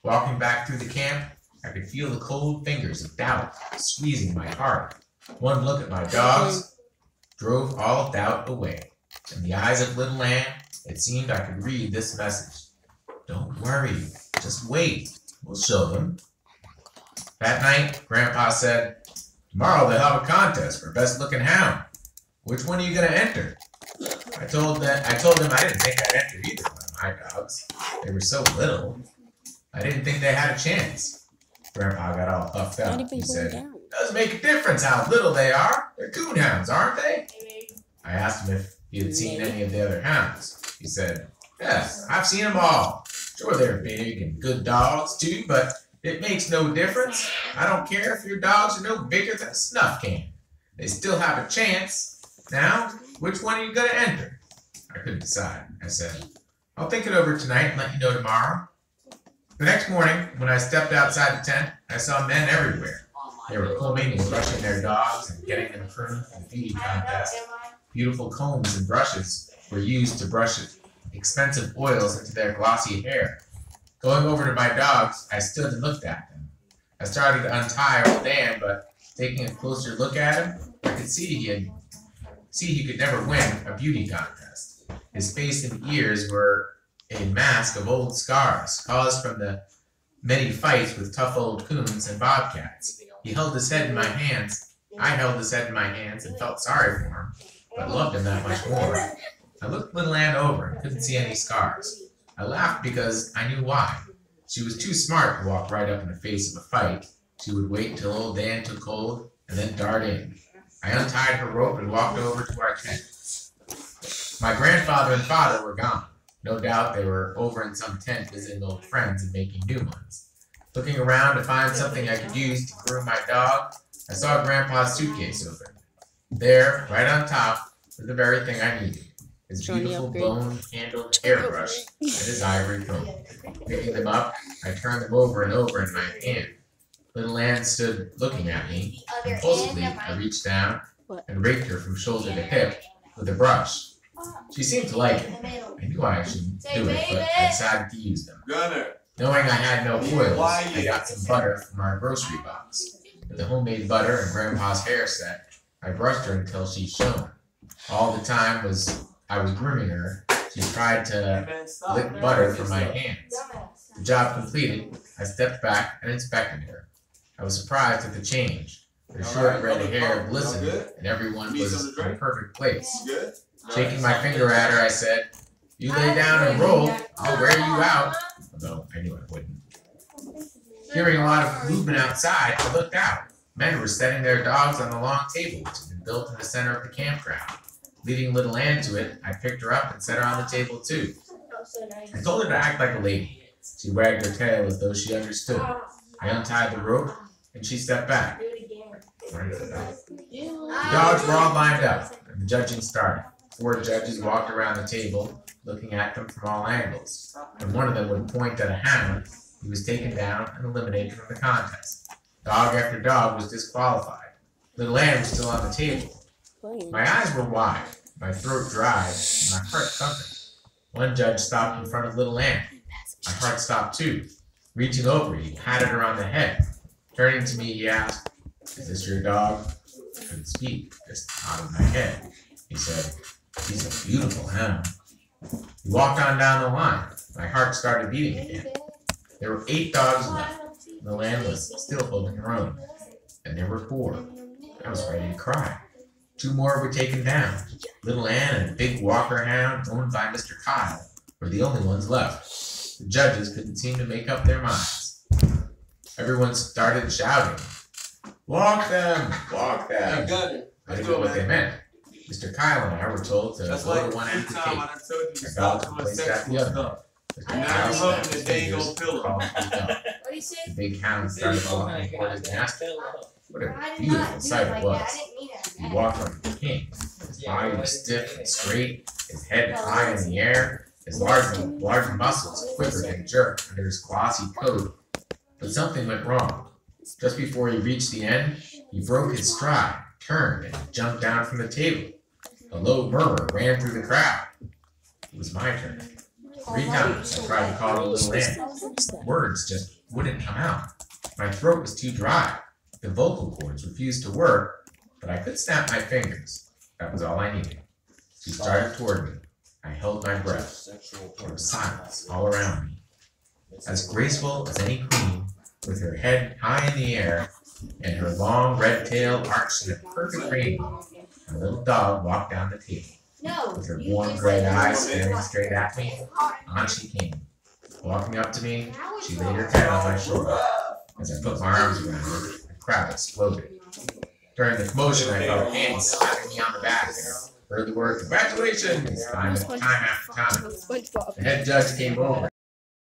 Walking back through the camp, I could feel the cold fingers of doubt squeezing my heart. One look at my dogs drove all doubt away. In the eyes of little Ann, it seemed I could read this message. Don't worry, just wait. We'll show them. That night, Grandpa said, tomorrow they'll have a contest for best looking hound. Which one are you going to enter? I told them I didn't think I'd enter either one of my dogs. They were so little. I didn't think they had a chance. Grandpa got all puffed up. He said, it does make a difference how little they are. They're coonhounds, aren't they? I asked him if he had seen any of the other hounds. He said, yes, I've seen them all. Sure, they're big and good dogs, too, but it makes no difference. I don't care if your dogs are no bigger than a snuff can. They still have a chance. Now, which one are you going to enter? I couldn't decide. I said, I'll think it over tonight and let you know tomorrow. The next morning, when I stepped outside the tent, I saw men everywhere. They were combing and brushing their dogs and getting them pruned for the beauty contest. Beautiful combs and brushes were used to brush expensive oils into their glossy hair. Going over to my dogs, I stood and looked at them. I started to untie old Dan, but taking a closer look at him, I could see he could never win a beauty contest. His face and ears were a mask of old scars caused from the many fights with tough old coons and bobcats. He held his head in my hands. I held his head in my hands and felt sorry for him, but loved him that much more. I looked little Ann over and couldn't see any scars. I laughed because I knew why. She was too smart to walk right up in the face of a fight. She would wait till old Dan took hold and then dart in. I untied her rope and walked over to our tent. My grandfather and father were gone. No doubt they were over in some tent visiting old friends and making new ones. Looking around to find something I could use to groom my dog, I saw Grandpa's suitcase open. There, right on top, was the very thing I needed. His beautiful bone-handled hairbrush and his ivory comb. Picking them up, I turned them over and over in my hand. Little Ann stood looking at me. Impulsively, I reached down and raked her from shoulder to hip with a brush. She seemed to like it. I knew I shouldn't do it, but I decided to use them. Knowing I had no oils, I got some butter from our grocery box. With the homemade butter and Grandpa's hair set, I brushed her until she shone. All the time I was grooming her, she tried to lick butter from my hands. The job completed, I stepped back and inspected her. I was surprised at the change. Her short red hair glistened, and everyone was in a perfect place. Shaking my finger at her, I said, you lay down and roll, I'll wear you out. Although I knew I wouldn't. Hearing a lot of movement outside, I looked out. Men were setting their dogs on the long table, which had been built in the center of the campground. Leading little Ann to it, I picked her up and set her on the table too. I told her to act like a lady. She wagged her tail as though she understood. I untied the rope, and she stepped back. The dogs were all lined up, and the judging started. 4 judges walked around the table, looking at them from all angles. When one of them would point at a hound, he was taken down and eliminated from the contest. Dog after dog was disqualified. Little Ann was still on the table. My eyes were wide, my throat dry, and my heart thumping. One judge stopped in front of little Ann. My heart stopped too. Reaching over, he patted her on the head. Turning to me, he asked, is this your dog? I couldn't speak, just nodded my head. He said, he's a beautiful hound. He walked on down the line. My heart started beating again. There were 8 dogs left. Little Ann was still holding her own. And there were 4. I was ready to cry. 2 more were taken down. Little Ann and a big Walker hound owned by Mr. Kyle were the only ones left. The judges couldn't seem to make up their minds. Everyone started shouting, walk them, walk them. I didn't know what they meant. Mr. Kyle and I were told to go to one end of the table. Our dogs were placed at the other. Mr. Kyle snapped his fingers and called for the dog. The big hound started walking toward his master. What a beautiful sight it was. He walked like a king. His body was stiff and straight, his head high in the air, his large muscles quivered and jerked under his glossy coat. But something went wrong. Just before he reached the end, he broke his stride, turned, and jumped down from the table. A low murmur ran through the crowd. It was my turn. 3 times I tried to call the little lamb. Words just wouldn't come out. My throat was too dry. The vocal cords refused to work, but I could snap my fingers. That was all I needed. She started toward me. I held my breath. There was silence all around me. As graceful as any queen, with her head high in the air and her long red tail arched in a perfect rainbow, my little dog walked down the table. With her warm gray eyes staring straight at me, on she came. Walking up to me, she laid her head on my shoulder. As I put my arms around her, the crowd exploded. During the commotion, I felt Annie slapping me on the back and heard the word, "Congratulations!" time after time. The head judge came over.